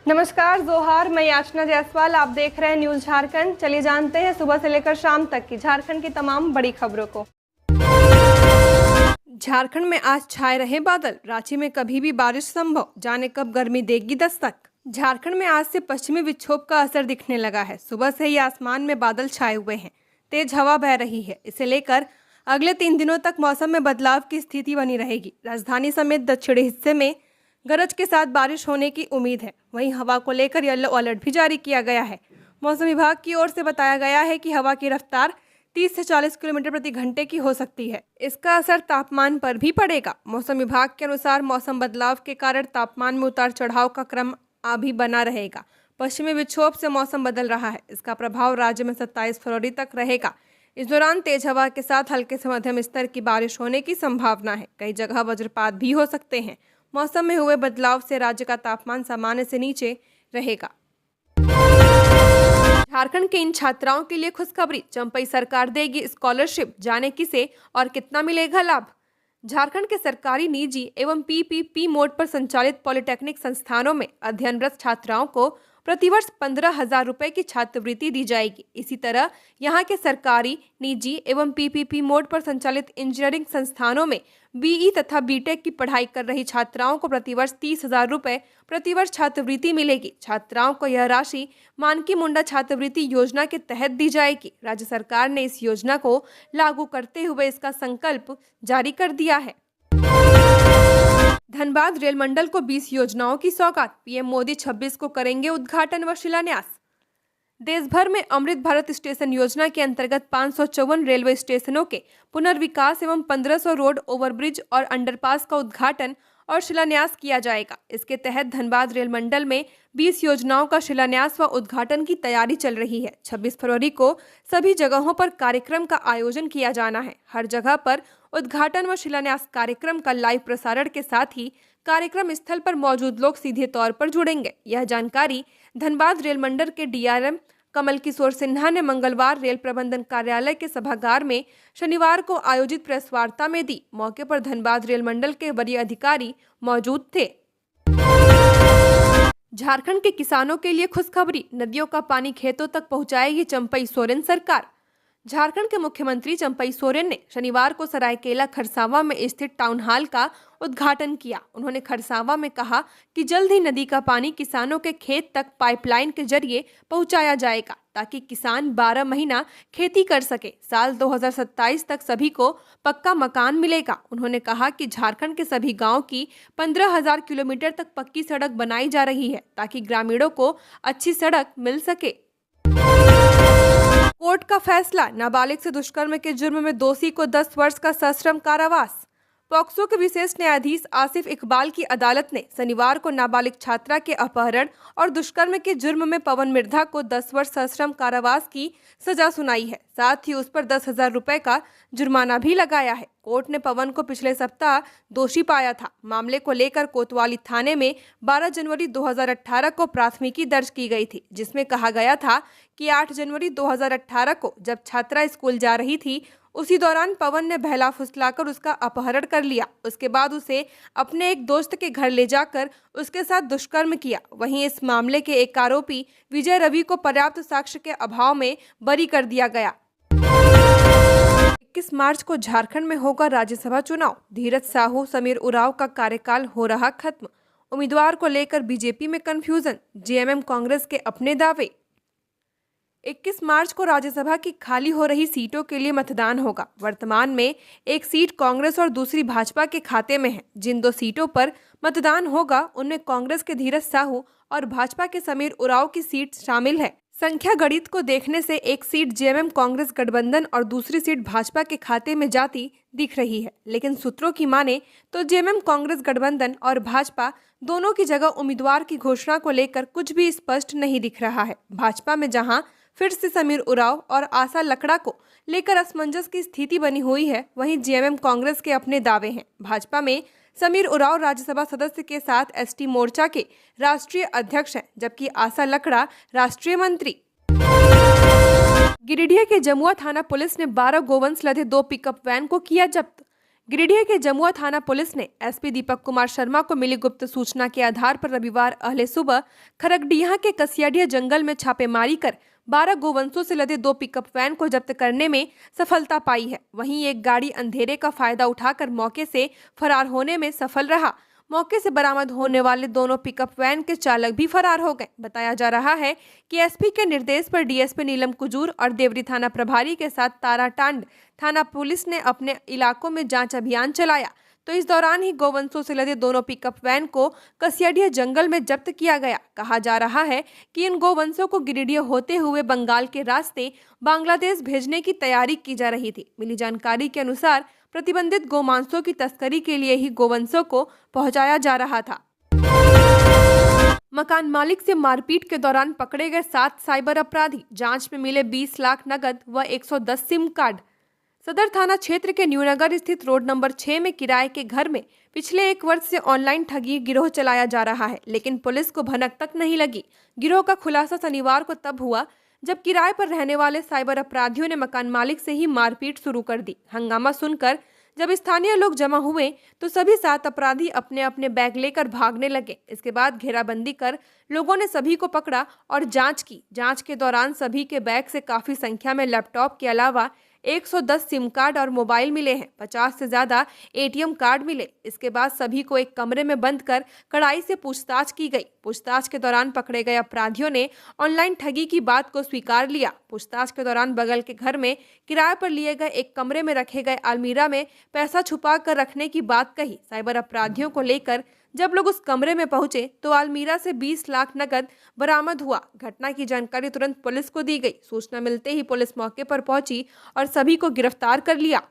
नमस्कार, जोहार। मैं याचना जायसवाल, आप देख रहे हैं न्यूज झारखंड। चलिए जानते हैं सुबह से लेकर शाम तक की झारखंड की तमाम बड़ी खबरों को। झारखंड में आज छाए रहे बादल, रांची में कभी भी बारिश संभव, जाने कब गर्मी देगी दस्तक। झारखंड में आज से पश्चिमी विक्षोभ का असर दिखने लगा है। सुबह से ही आसमान में बादल छाए हुए हैं, तेज हवा बह रही है। इसे लेकर अगले 3 दिनों तक मौसम में बदलाव की स्थिति बनी रहेगी। राजधानी समेत दक्षिणी हिस्से में गरज के साथ बारिश होने की उम्मीद है। वहीं हवा को लेकर येलो अलर्ट भी जारी किया गया है। मौसम विभाग की ओर से बताया गया है कि हवा की रफ्तार 30 से 40 किलोमीटर प्रति घंटे की हो सकती है। इसका असर तापमान पर भी पड़ेगा। मौसम विभाग के अनुसार मौसम बदलाव के कारण तापमान में उतार चढ़ाव का क्रम अभी बना रहेगा। पश्चिमी विक्षोभ से मौसम बदल रहा है। इसका प्रभाव राज्य में 27 फरवरी तक रहेगा। इस दौरान तेज हवा के साथ हल्के से मध्यम स्तर की बारिश होने की संभावना है। कई जगह वज्रपात भी हो सकते हैं। मौसम में हुए बदलाव से राज्य का तापमान सामान्य से नीचे रहेगा। झारखंड के इन छात्राओं के लिए खुशखबरी, चंपई सरकार देगी स्कॉलरशिप, जाने किसे और कितना मिलेगा लाभ। झारखंड के सरकारी, निजी एवं पीपीपी मोड पर संचालित पॉलिटेक्निक संस्थानों में अध्ययनरत छात्राओं को प्रतिवर्ष 15,000 रुपए की छात्रवृत्ति दी जाएगी। इसी तरह यहां के सरकारी, निजी एवं पीपीपी मोड पर संचालित इंजीनियरिंग संस्थानों में बीई तथा बीटेक की पढ़ाई कर रही छात्राओं को प्रतिवर्ष 30,000 रुपए प्रतिवर्ष छात्रवृत्ति मिलेगी। छात्राओं को यह राशि मानकी मुंडा छात्रवृत्ति योजना के तहत दी जाएगी। राज्य सरकार ने इस योजना को लागू करते हुए इसका संकल्प जारी कर दिया है। धनबाद रेल मंडल को 20 योजनाओं की सौगात, पीएम मोदी 26 को करेंगे उद्घाटन व शिलान्यास। देश भर में अमृत भारत स्टेशन योजना के अंतर्गत 554 रेलवे स्टेशनों के पुनर्विकास एवं 1500 रोड ओवरब्रिज और अंडरपास का उद्घाटन और शिलान्यास किया जाएगा। इसके तहत धनबाद रेल मंडल में 20 योजनाओं का शिलान्यास व उद्घाटन की तैयारी चल रही है। 26 फरवरी को सभी जगहों पर कार्यक्रम का आयोजन किया जाना है। हर जगह पर उद्घाटन व शिलान्यास कार्यक्रम का लाइव प्रसारण के साथ ही कार्यक्रम स्थल पर मौजूद लोग सीधे तौर पर जुड़ेंगे। यह जानकारी धनबाद रेल मंडल के डीआरएम कमल किशोर सिन्हा ने मंगलवार रेल प्रबंधन कार्यालय के सभागार में शनिवार को आयोजित प्रेस वार्ता में दी। मौके पर धनबाद रेल मंडल के वरीय अधिकारी मौजूद थे। झारखंड के किसानों के लिए खुशखबरी, नदियों का पानी खेतों तक पहुंचाएगी चंपई सोरेन सरकार। झारखंड के मुख्यमंत्री चंपई सोरेन ने शनिवार को सरायकेला खरसावां में स्थित टाउन हॉल का उद्घाटन किया। उन्होंने खरसावां में कहा कि जल्द ही नदी का पानी किसानों के खेत तक पाइपलाइन के जरिए पहुंचाया जाएगा, ताकि किसान 12 महीना खेती कर सके। साल 2027 तक सभी को पक्का मकान मिलेगा। उन्होंने कहा कि झारखंड के सभी गाँव की 15,000 किलोमीटर तक पक्की सड़क बनाई जा रही है, ताकि ग्रामीणों को अच्छी सड़क मिल सके। कोर्ट का फैसला, नाबालिग से दुष्कर्म के जुर्म में दोषी को 10 वर्ष का सश्रम कारावास। पॉक्सो के विशेष न्यायाधीश आसिफ इकबाल की अदालत ने शनिवार को नाबालिग छात्रा के अपहरण और दुष्कर्म के जुर्म में पवन मिर्धा को 10 वर्ष सश्रम कारावास की सजा सुनाई है। साथ ही उस पर 10,000 रुपए का जुर्माना भी लगाया है। कोर्ट ने पवन को पिछले सप्ताह दोषी पाया था। मामले को लेकर कोतवाली थाने में 12 जनवरी 2018 को प्राथमिकी दर्ज की गई थी, जिसमें कहा गया था कि 8 जनवरी 2018 को जब छात्रा स्कूल जा रही थी, उसी दौरान पवन ने बहला फुसलाकर उसका अपहरण कर लिया। उसके बाद उसे अपने एक दोस्त के घर ले जाकर उसके साथ दुष्कर्म किया। वहीं इस मामले के एक आरोपी विजय रवि को पर्याप्त साक्ष्य के अभाव में बरी कर दिया गया। 21 मार्च को झारखंड में होगा राज्यसभा चुनाव। धीरज साहू, समीर उरांव का कार्यकाल हो रहा खत्म। उम्मीदवार को लेकर बीजेपी में कंफ्यूजन, जेएमएम कांग्रेस के अपने दावे। 21 मार्च को राज्यसभा की खाली हो रही सीटों के लिए मतदान होगा। वर्तमान में एक सीट कांग्रेस और दूसरी भाजपा के खाते में है। जिन 2 सीटों पर मतदान होगा उनमें कांग्रेस के धीरज साहू और भाजपा के समीर उरांव की सीट शामिल है। संख्या गणित को देखने से एक सीट जेएमएम कांग्रेस गठबंधन और दूसरी सीट भाजपा के खाते में जाती दिख रही है, लेकिन सूत्रों की माने तो जेएमएम कांग्रेस गठबंधन और भाजपा दोनों की जगह उम्मीदवार की घोषणा को लेकर कुछ भी स्पष्ट नहीं दिख रहा है। भाजपा में जहां फिर से समीर उरांव और आशा लकड़ा को लेकर असमंजस की स्थिति बनी हुई है, वहीं जेएमएम कांग्रेस के अपने दावे हैं। भाजपा में समीर उरांव राज्यसभा सदस्य के साथ एसटी मोर्चा के राष्ट्रीय अध्यक्ष हैं, जबकि आशा लकड़ा राष्ट्रीय मंत्री। गिरिडीह के जमुआ थाना पुलिस ने 12 गोवंश लदे 2 पिकअप वैन को किया जब्त। गिरिडीह के जमुआ थाना पुलिस ने एसपी दीपक कुमार शर्मा को मिली गुप्त सूचना के आधार पर रविवार अहले सुबह खरगडीहा के कसियाडिया जंगल में छापेमारी कर 12 गोवंशों से लदे 2 पिकअप वैन को जब्त करने में सफलता पाई है। वहीं एक गाड़ी अंधेरे का फायदा उठाकर मौके से फरार होने में सफल रहा। मौके से बरामद होने वाले दोनों पिकअप वैन के चालक भी फरार हो गए। बताया जा रहा है कि एसपी के निर्देश पर डीएसपी नीलम कुजूर और देवरी थाना प्रभारी के साथ ताराटांड थाना पुलिस ने अपने इलाकों में जांच अभियान चलाया, तो इस दौरान ही गोवंशों से लदे दोनों पिकअप वैन को कसियाडिया जंगल में जब्त किया गया। कहा जा रहा है कि इन गोवंशों को गिरिडीह होते हुए बंगाल के रास्ते बांग्लादेश भेजने की तैयारी की जा रही थी। मिली जानकारी के अनुसार प्रतिबंधित गोमांसों की तस्करी के लिए ही गोवंशों को पहुंचाया जा रहा था। मकान मालिक से मारपीट के दौरान पकड़े गए 7 साइबर अपराधी, जांच में मिले 20 लाख नगद व 110 सिम कार्ड। सदर थाना क्षेत्र के न्यूनगर स्थित रोड नंबर 6 में किराए के घर में पिछले 1 वर्ष से ऑनलाइन ठगी गिरोह चलाया जा रहा है, लेकिन पुलिस को भनक तक नहीं लगी। गिरोह का खुलासा शनिवार को तब हुआ जब किराए पर रहने वाले साइबर अपराधियों ने मकान मालिक से ही मारपीट शुरू कर दी। हंगामा सुनकर जब स्थानीय लोग जमा हुए तो सभी 7 अपराधी अपने अपने बैग लेकर भागने लगे। इसके बाद घेराबंदी कर लोगों ने सभी को पकड़ा और जांच की। जांच के दौरान सभी के बैग से काफी संख्या में लैपटॉप के अलावा 110 सिम कार्ड और मोबाइल मिले हैं। 50 से ज्यादा एटीएम कार्ड मिले। इसके बाद सभी को एक कमरे में बंद कर कड़ाई से पूछताछ की गई। पूछताछ के दौरान पकड़े गए अपराधियों ने ऑनलाइन ठगी की बात को स्वीकार लिया। पूछताछ के दौरान बगल के घर में किराए पर लिए गए एक कमरे में रखे गए अलमीरा में पैसा छुपा कर रखने की बात कही। साइबर अपराधियों को लेकर जब लोग उस कमरे में पहुंचे तो अलमीरा से 20 लाख नकद बरामद हुआ। घटना की जानकारी तुरंत पुलिस को दी गई। सूचना मिलते ही पुलिस मौके पर पहुंची और सभी को गिरफ्तार कर लिया।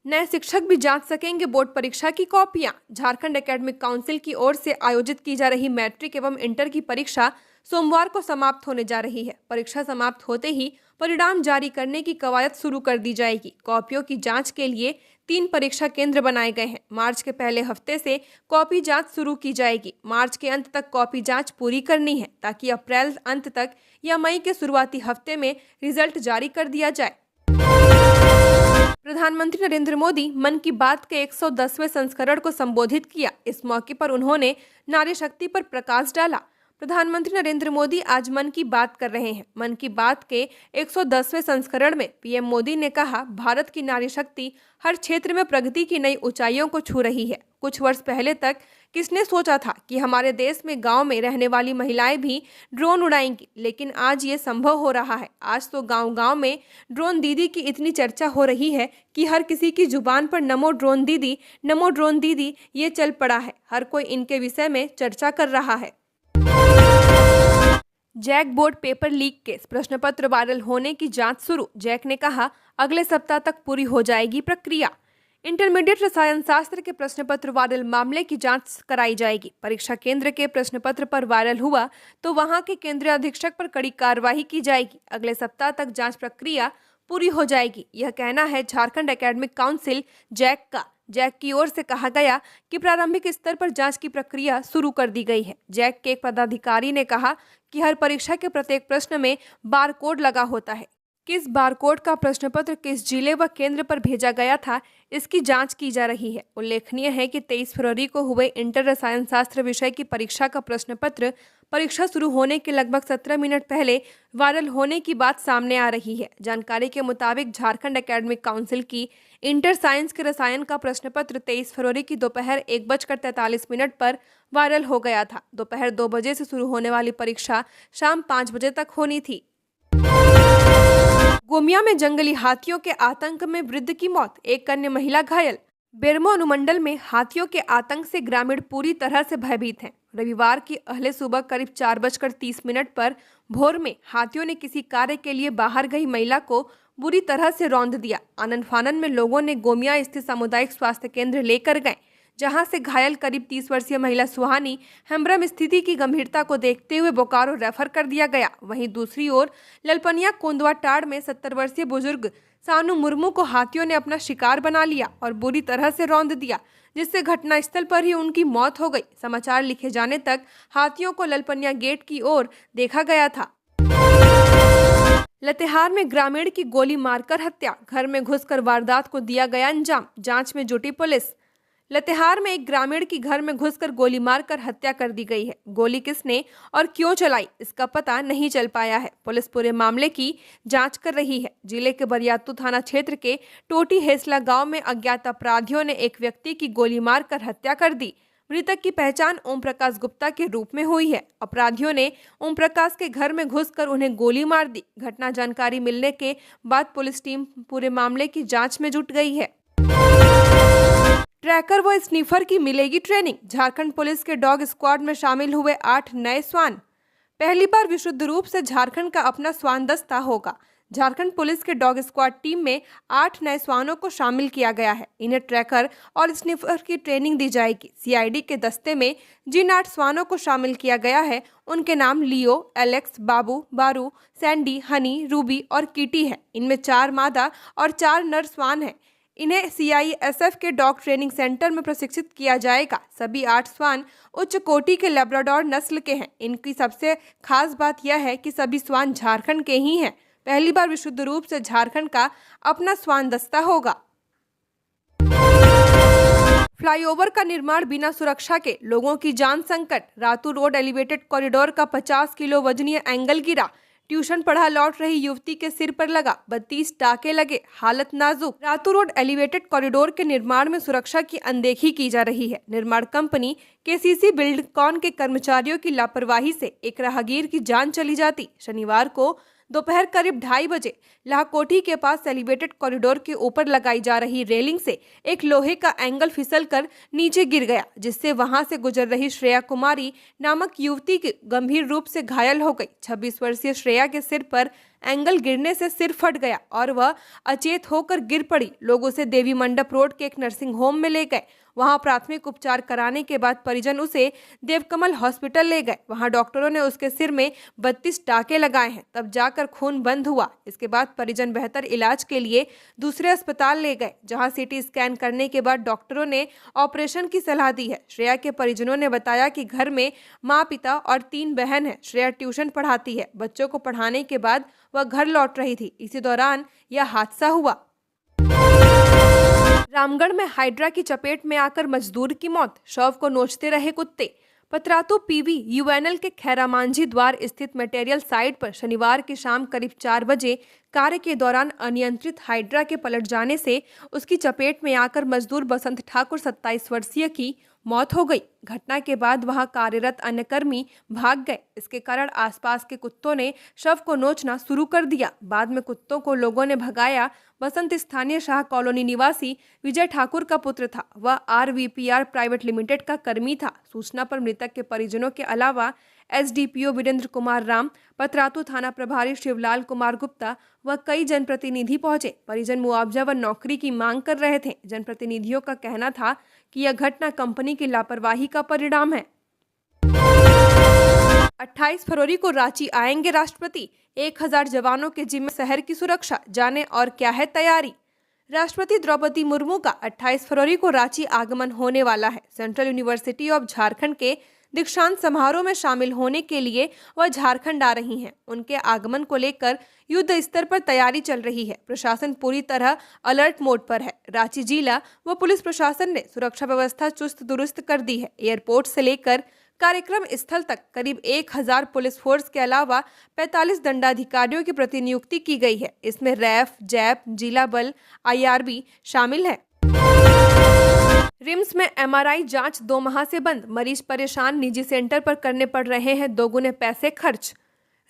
नए शिक्षक भी जांच सकेंगे बोर्ड परीक्षा की कॉपियां। झारखंड एकेडमिक काउंसिल की ओर से आयोजित की जा रही मैट्रिक एवं इंटर की परीक्षा सोमवार को समाप्त होने जा रही है। परीक्षा समाप्त होते ही परिणाम जारी करने की कवायद शुरू कर दी जाएगी। कॉपियों की जांच के लिए 3 परीक्षा केंद्र बनाए गए हैं। मार्च के पहले हफ्ते से कॉपी जांच शुरू की जाएगी। मार्च के अंत तक कॉपी जांच पूरी करनी है ताकि अप्रैल अंत तक या मई के शुरुआती हफ्ते में रिजल्ट जारी कर दिया जाए। प्रधानमंत्री नरेंद्र मोदी मन की बात के 110वें संस्करण को संबोधित किया। इस मौके पर उन्होंने नारी शक्ति पर प्रकाश डाला। प्रधानमंत्री नरेंद्र मोदी आज मन की बात कर रहे हैं। मन की बात के 110वें संस्करण में पीएम मोदी ने कहा, भारत की नारी शक्ति हर क्षेत्र में प्रगति की नई ऊंचाइयों को छू रही है। कुछ वर्ष पहले तक किसने सोचा था कि हमारे देश में गांव में रहने वाली महिलाएं भी ड्रोन उड़ाएंगी, लेकिन आज ये संभव हो रहा है। आज तो गांव-गांव में ड्रोन दीदी की इतनी चर्चा हो रही है कि हर किसी की जुबान पर नमो ड्रोन दीदी ये चल पड़ा है। हर कोई इनके विषय में चर्चा कर रहा है। JAC board paper leak case, प्रश्न पत्र वायरल होने की जांच शुरू। जैक ने कहा, अगले सप्ताह तक पूरी हो जाएगी प्रक्रिया। इंटरमीडिएट रसायन शास्त्र के प्रश्न पत्र वायरल मामले की जांच कराई जाएगी। परीक्षा केंद्र के प्रश्न पत्र पर वायरल हुआ तो वहां के केंद्रीय अधीक्षक पर कड़ी कार्रवाई की जाएगी। अगले सप्ताह तक जांच प्रक्रिया पूरी हो जाएगी, यह कहना है झारखंड एकेडमिक काउंसिल जैक का। जैक की ओर से कहा गया कि प्रारंभिक स्तर पर जांच की प्रक्रिया शुरू कर दी गई है। जैक के एक पदाधिकारी ने कहा कि हर परीक्षा के प्रत्येक प्रश्न में बारकोड लगा होता है। किस बारकोड का प्रश्न पत्र किस जिले व केंद्र पर भेजा गया था, इसकी जांच की जा रही है। उल्लेखनीय है कि 23 फरवरी को हुए इंटर रसायन शास्त्र विषय की परीक्षा का प्रश्न पत्र परीक्षा शुरू होने के लगभग 17 मिनट पहले वायरल होने की बात सामने आ रही है। जानकारी के मुताबिक झारखंड एकेडमिक काउंसिल की इंटर साइंस के रसायन का प्रश्न पत्र 23 फरवरी की दोपहर 1:43 पर वायरल हो गया था। दोपहर 2 बजे से शुरू होने वाली परीक्षा शाम 5 बजे तक होनी थी। गोमिया में जंगली हाथियों के आतंक में वृद्ध की मौत, एक अन्य महिला घायल। बेरमो अनुमंडल में हाथियों के आतंक से ग्रामीण पूरी तरह से भयभीत हैं। रविवार की अहले सुबह करीब 4:30 पर भोर में हाथियों ने किसी कार्य के लिए बाहर गई महिला को बुरी तरह से रौंद दिया। आनन फानन में लोगों ने गोमिया स्थित सामुदायिक स्वास्थ्य केंद्र लेकर गए, जहां से घायल करीब 30 वर्षीय महिला सुहानी हेम्ब्रम स्थिति की गंभीरता को देखते हुए बोकारो रेफर कर दिया गया। वहीं दूसरी ओर ललपनिया कोंदवा टाड़ में 70 वर्षीय बुजुर्ग सानू मुर्मू को हाथियों ने अपना शिकार बना लिया और बुरी तरह से रौंद दिया, जिससे घटनास्थल पर ही उनकी मौत हो गई। समाचार लिखे जाने तक हाथियों को ललपनिया गेट की ओर देखा गया था। लातेहार में ग्रामीण की गोली मारकर हत्या, घर में घुसकर वारदात को दिया गया अंजाम, जांच में जुटी पुलिस। लातेहार में एक ग्रामीण की घर में घुसकर गोली मारकर हत्या कर दी गई है। गोली किसने और क्यों चलाई, इसका पता नहीं चल पाया है। पुलिस पूरे मामले की जांच कर रही है। जिले के बरियातू थाना क्षेत्र के टोटी हेसला गांव में अज्ञात अपराधियों ने एक व्यक्ति की गोली मारकर हत्या कर दी। मृतक की पहचान ओम प्रकाश गुप्ता के रूप में हुई है। अपराधियों ने ओम प्रकाश के घर में घुसकर उन्हें गोली मार दी। घटना जानकारी मिलने के बाद पुलिस टीम पूरे मामले की जांच में जुट गई है। ट्रैकर व स्नीफर की मिलेगी ट्रेनिंग, झारखंड पुलिस के डॉग स्क्वाड में शामिल हुए 8 नए श्वान। पहली बार विशुद्ध रूप से झारखंड का अपना श्वान दस्ता होगा। झारखंड पुलिस के डॉग स्क्वाड टीम में 8 नए श्वानों को शामिल किया गया है। इन्हें ट्रैकर और स्निफर की ट्रेनिंग दी जाएगी। सीआईडी के दस्ते में जिन 8 श्वानों को शामिल किया गया है उनके नाम लियो, एलेक्स, बाबू, बारू, सैंडी, हनी, रूबी और किटी है। इनमें 4 मादा और 4 नर श्वान हैं। इन्हें सीआईएसएफ के डॉग ट्रेनिंग सेंटर में प्रशिक्षित किया जाएगा। सभी 8 श्वान उच्च कोटि के लेब्राडोर नस्ल के हैं। इनकी सबसे खास बात यह है कि सभी श्वान झारखंड के ही हैं। पहली बार विशुद्ध रूप से झारखंड का अपना श्वान दस्ता होगा। फ्लाईओवर का निर्माण बिना सुरक्षा के, लोगों की जान संकट। रातू रोड एलिवेटेड कॉरिडोर का 50 किलो वजनीय एंगल गिरा। ट्यूशन पढ़ा लौट रही युवती के सिर पर लगा, 32 टाके लगे, हालत नाजुक। रातू रोड एलिवेटेड कॉरिडोर के निर्माण में सुरक्षा की अनदेखी की जा रही है। निर्माण कंपनी केसीसी बिल्डकॉन के कर्मचारियों की लापरवाही से एक राहगीर की जान चली जाती। शनिवार को दोपहर करीब 2:30 बजे लाहकोठी के पास एलिवेटेड कॉरिडोर के ऊपर लगाई जा रही रेलिंग से एक लोहे का एंगल फिसलकर नीचे गिर गया, जिससे वहां से गुजर रही श्रेया कुमारी नामक युवती की गंभीर रूप से घायल हो गई। 26 वर्षीय श्रेया के सिर पर एंगल गिरने से सिर फट गया और वह अचेत होकर गिर पड़ी। लोग उसे देवी मंडप रोड के एक नर्सिंग होम में ले गए। वहां प्राथमिक उपचार कराने के बाद परिजन उसे देवकमल हॉस्पिटल ले गए। वहां डॉक्टरों ने उसके सिर में 32 टाके लगाए हैं, तब जाकर खून बंद हुआ। इसके बाद परिजन बेहतर इलाज के लिए दूसरे अस्पताल ले गए, जहां सीटी स्कैन करने के बाद डॉक्टरों ने ऑपरेशन की सलाह दी है। श्रेया के परिजनों ने बताया कि घर में माँ, पिता और 3 बहन है। श्रेया ट्यूशन पढ़ाती है। बच्चों को पढ़ाने के बाद वह घर लौट रही थी। इसी दौरान यह हादसा हुआ। रामगढ़ में हाइड्रा की चपेट में आकर मजदूर की मौत, शव को नोचते रहे कुत्ते। पतरातू पीवी यूएनएल के खैरामांझी द्वार स्थित मटेरियल साइट पर शनिवार की शाम करीब 4 बजे कार्य के दौरान अनियंत्रित हाइड्रा के पलट जाने से उसकी चपेट में आकर मजदूर बसंत ठाकुर 27 वर्षीय की मौत हो गई। घटना के बाद वहां कार्यरत अन्य कर्मी भाग गए। इसके कारण आसपास के कुत्तों ने शव को नोचना शुरू कर दिया। बाद में कुत्तों को लोगों ने भगाया। बसंत स्थानीय शाह कॉलोनी निवासी विजय ठाकुर का पुत्र था। वह आरवीपीआर प्राइवेट लिमिटेड का कर्मी था। सूचना पर मृतक के परिजनों के अलावा एसडीपीओ वीरेंद्र कुमार राम, पतरातू थाना प्रभारी शिवलाल कुमार गुप्ता व कई जनप्रतिनिधि पहुंचे। परिजन मुआवजा व नौकरी की मांग कर रहे थे। जनप्रतिनिधियों का कहना था कि यह घटना कंपनी की लापरवाही का परिणाम है। 28 फरवरी को रांची आएंगे राष्ट्रपति, 1000 जवानों के जिम्मे शहर की सुरक्षा, जाने और क्या है तैयारी। राष्ट्रपति द्रौपदी मुर्मू का 28 फरवरी को रांची आगमन होने वाला है। सेंट्रल यूनिवर्सिटी ऑफ झारखंड के दीक्षांत समारोह में शामिल होने के लिए वह झारखंड आ रही हैं। उनके आगमन को लेकर युद्ध स्तर पर तैयारी चल रही है। प्रशासन पूरी तरह अलर्ट मोड पर है। रांची जिला व पुलिस प्रशासन ने सुरक्षा व्यवस्था चुस्त दुरुस्त कर दी है। एयरपोर्ट से लेकर कार्यक्रम स्थल तक करीब 1000 पुलिस फोर्स के अलावा 45 दंडाधिकारियों की प्रतिनियुक्ति की गई है। इसमें रैफ, जैप, जिला बल, आईआरबी शामिल है। रिम्स में एमआरआई जांच 2 माह से बंद, मरीज परेशान, निजी सेंटर पर करने पड़ रहे हैं दोगुने पैसे खर्च।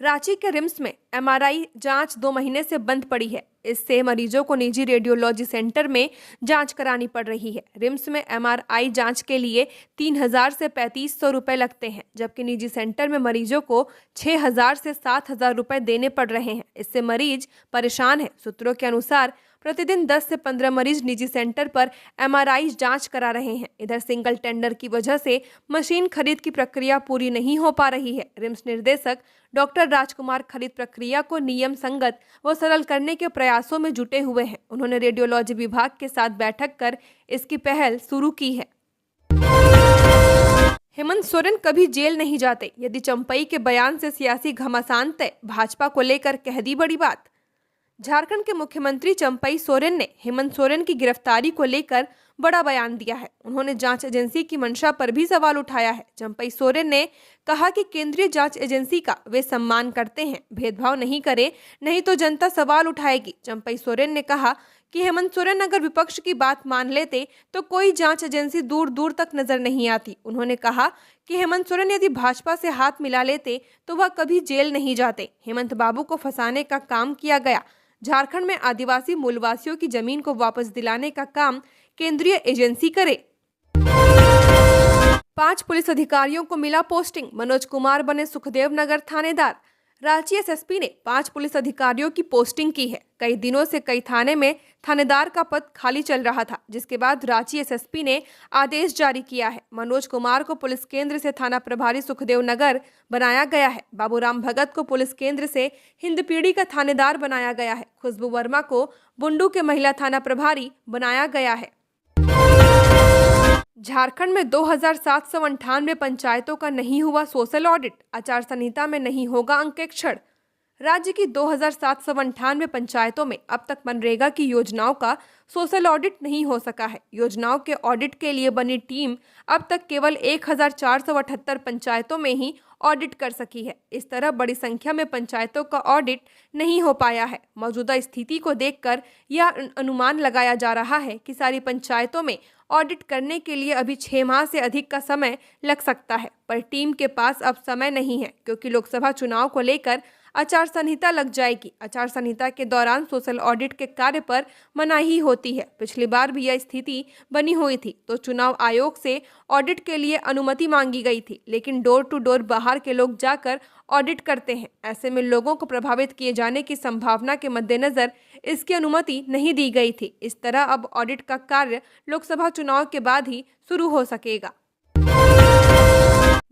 रांची के रिम्स में एमआरआई जांच 2 महीने से बंद पड़ी है। इससे मरीजों को निजी रेडियोलॉजी सेंटर में जांच करानी पड़ रही है। रिम्स में एमआरआई जांच के लिए 3000 से 3500 रुपए लगते हैं, जबकि निजी सेंटर में मरीजों को 6000 से 7000 रुपए देने पड़ रहे हैं। इससे मरीज परेशान है। सूत्रों के अनुसार प्रतिदिन 10 से 15 मरीज निजी सेंटर पर एमआरआई जांच करा रहे हैं। इधर सिंगल टेंडर की वजह से मशीन खरीद की प्रक्रिया पूरी नहीं हो पा रही है। रिम्स निर्देशक डॉक्टर राजकुमार खरीद प्रक्रिया को नियम संगत व सरल करने के प्रयासों में जुटे हुए हैं। उन्होंने रेडियोलॉजी विभाग के साथ बैठक कर इसकी पहल शुरू की है। हेमंत सोरेन कभी जेल नहीं जाते, यदि चंपई के बयान से सियासी घमासान तय, भाजपा को लेकर कह दी बड़ी बात। झारखंड के मुख्यमंत्री चंपई सोरेन ने हेमंत सोरेन की गिरफ्तारी को लेकर बड़ा बयान दिया है। उन्होंने जांच एजेंसी की मंशा पर भी सवाल उठाया है। चंपई सोरेन ने कहा कि केंद्रीय जांच एजेंसी का वे सम्मान करते हैं, भेदभाव नहीं करें, नहीं तो जनता सवाल उठाएगी। चंपई सोरेन ने कहा कि हेमंत सोरेन अगर विपक्ष की बात मान लेते तो कोई जांच एजेंसी दूर दूर तक नजर नहीं आती। उन्होंने कहा कि हेमंत सोरेन यदि भाजपा से हाथ मिला लेते तो वह कभी जेल नहीं जाते। हेमंत बाबू को फंसाने का काम किया गया। झारखंड में आदिवासी मूलवासियों की जमीन को वापस दिलाने का काम केंद्रीय एजेंसी करे। 5 पुलिस अधिकारियों को मिला पोस्टिंग, मनोज कुमार बने सुखदेव नगर थानेदार। रांची एसएसपी ने 5 पुलिस अधिकारियों की पोस्टिंग की है। कई दिनों से कई थाने में थानेदार का पद खाली चल रहा था, जिसके बाद रांची एसएसपी ने आदेश जारी किया है। मनोज कुमार को पुलिस केंद्र से थाना प्रभारी सुखदेव नगर बनाया गया है। बाबूराम भगत को पुलिस केंद्र से हिंदपीढ़ी का थानेदार बनाया गया है। खुशबू वर्मा को बुंडू के महिला थाना प्रभारी बनाया गया है। झारखंड में 2798 पंचायतों का नहीं हुआ सोशल ऑडिट, आचार संहिता में नहीं होगा अंकेक्षण। राज्य की 2798 पंचायतों में अब तक मनरेगा की योजनाओं का सोशल ऑडिट नहीं हो सका है। योजनाओं के ऑडिट के लिए बनी टीम अब तक केवल 1478 पंचायतों में ही ऑडिट कर सकी है। इस तरह बड़ी संख्या में पंचायतों का ऑडिट नहीं हो पाया है। मौजूदा स्थिति को देखकर यह अनुमान लगाया जा रहा है कि सारी पंचायतों में ऑडिट करने के लिए अभी 6 माह से अधिक का समय लग सकता है, पर टीम के पास अब समय नहीं है, क्योंकि लोकसभा चुनाव को लेकर आचार संहिता लग जाएगी। आचार संहिता के दौरान सोशल ऑडिट के कार्य पर मनाही होती है। पिछली बार भी यह स्थिति बनी हुई थी तो चुनाव आयोग से ऑडिट के लिए अनुमति मांगी गई थी, लेकिन डोर टू डोर बाहर के लोग जाकर ऑडिट करते हैं। ऐसे में लोगों को प्रभावित किए जाने की संभावना के मद्देनजर इसकी अनुमति नहीं दी गई थी। इस तरह अब ऑडिट का कार्य लोकसभा चुनाव के बाद ही शुरू हो सकेगा।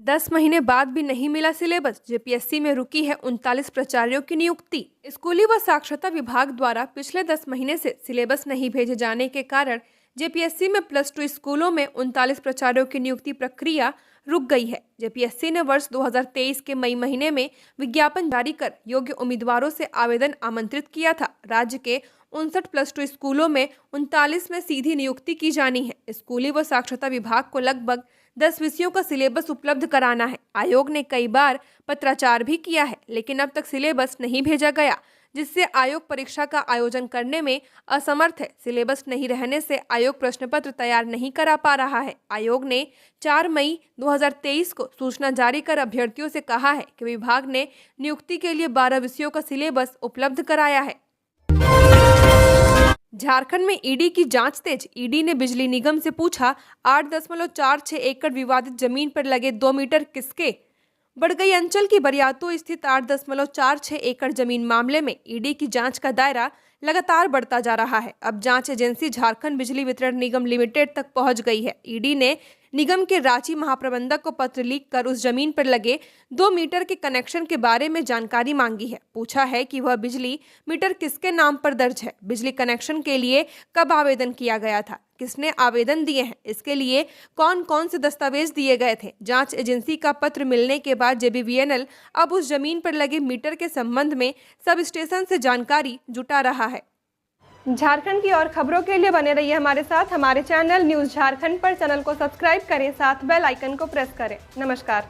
10 महीने बाद भी नहीं मिला सिलेबस, जेपीएससी में रुकी है 39 प्राचार्यों की नियुक्ति। स्कूली व साक्षरता विभाग द्वारा पिछले 10 महीने से सिलेबस नहीं भेजे जाने के कारण जेपीएससी में +2 स्कूलों में 39 प्राचार्यों की नियुक्ति प्रक्रिया रुक गई है। जेपीएससी ने वर्ष 2023 के मई महीने में विज्ञापन जारी कर योग्य उम्मीदवारों से आवेदन आमंत्रित किया था। राज्य के 59 +2 स्कूलों में 39 में सीधी नियुक्ति की जानी है। स्कूली व साक्षरता विभाग को लगभग 10 विषयों का सिलेबस उपलब्ध कराना है। आयोग ने कई बार पत्राचार भी किया है, लेकिन अब तक सिलेबस नहीं भेजा गया, जिससे आयोग परीक्षा का आयोजन करने में असमर्थ है। सिलेबस नहीं रहने से आयोग प्रश्न पत्र तैयार नहीं करा पा रहा है। आयोग ने 4 मई 2023 को सूचना जारी कर अभ्यर्थियों से कहा है कि विभाग ने नियुक्ति के लिए 12 विषयों का सिलेबस उपलब्ध कराया है। झारखंड में ईडी की जांच तेज। ईडी ने बिजली निगम से पूछा 8.46 एकड़ विवादित जमीन पर लगे 2 मीटर किसके। बड़गई अंचल की बरियातू स्थित 8.46 एकड़ जमीन मामले में ईडी की जांच का दायरा लगातार बढ़ता जा रहा है। अब जांच एजेंसी झारखंड बिजली वितरण निगम लिमिटेड तक पहुंच गई है। ईडी ने निगम के रांची महाप्रबंधक को पत्र लिख कर उस जमीन पर लगे 2 मीटर के कनेक्शन के बारे में जानकारी मांगी है। पूछा है कि वह बिजली मीटर किसके नाम पर दर्ज है, बिजली कनेक्शन के लिए कब आवेदन किया गया था, किसने आवेदन दिए हैं, इसके लिए कौन कौन से दस्तावेज दिए गए थे। जांच एजेंसी का पत्र मिलने के बाद जेबीवीएनएल अब उस जमीन पर लगे मीटर के संबंध में सब स्टेशन से जानकारी जुटा रहा है। झारखंड की और खबरों के लिए बने रहिए हमारे साथ। हमारे चैनल न्यूज़ झारखंड पर चैनल को सब्सक्राइब करें, साथ बेल आइकन को प्रेस करें। नमस्कार।